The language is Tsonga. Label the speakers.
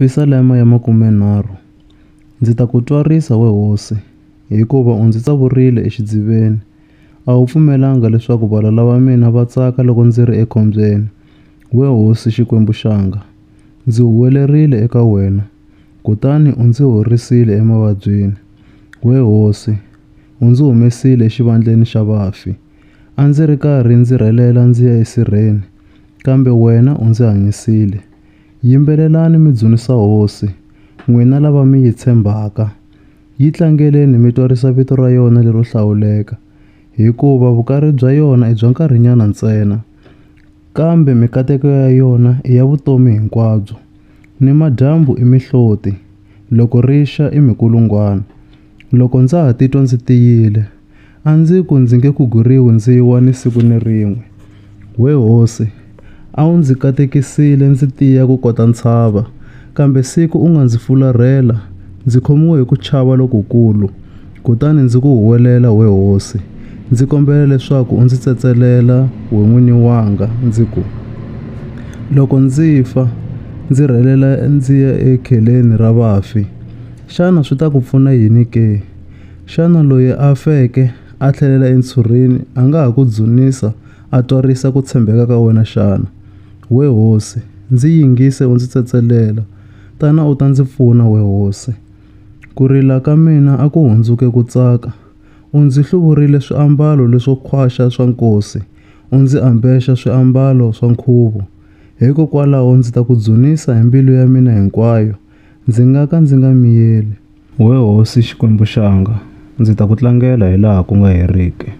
Speaker 1: Fisalema ya 30. Ndzi ta ku twarisa we hosi, hikuva u ndzi tsavurile exidziveni. A wu pfumelanga leswaku valala va mina va tsaka loko ndzi ri ekhombyeni. We hosi Xikwembu-Xanga, ndzi huwelerile eka wena, kutani u ndzi horisile emavabyini. We hosi, u ndzi humesile exivandleni xa vafi. A ndzi ri karhi ndzi rhelela ndzi ya esirheni, kambe wena u ndzi hanyisile. Yimbelelani mi dzunisa hosi, n'wina lava mi yi tshembaka. Yi tlangeleni mi twarisa vito ra yona lero hlawuleka, hikuva vukarhi bya yona i bya nkarhinyana ntsena, kambe mikateko ya yona i ya vutomi hinkwabyo. Nimadyambu i mihloti, loko rixa i mikulungwana. Loko ndza ha titwa ndzi tiyile, a ndzi ku ndzi nge ku guriwi ndzi wa ni siku ni rin'we. We hosi, a wu ndzi katekisile ndzi tiya ku kota ntshava, kambe siku u nga ndzi fularhela, ndzi khomiwe hi ku chava lokukulu. Kutani ndzi ku huwelela we hosi, ndzi kombela leswaku u ndzi tsetselela we n'wini wanga, ndzi ku, loko ndzi fa ndzi rhelela ndzi ya ekheleni ra vafi, xana swi ta ku pfuna yini ke? Xana loyi a feke a tlhelela entshurini a nga ha ku dzunisa a twarisa ku tshembeka ka wena xana? We hosi, ndzi yingise u ndzi tsetselela, tana u ta ndzi pfuna we hosi. Ku rila ka mina a ku hundzuke ku tsaka. U ndzi hluvurile swiambalo leswo khwaxa swa nkosi, u ndzi ambexa swiambalo swa nkhuvo. Hikokwalaho ndzi ta ku dzunisa hi mbilu ya mina hinkwayo, ndzi nga ka ndzi nga miyeli. We hosi Xikwembu-Xanga, ndzi ta ku tlangela hi laha ku nga heriki.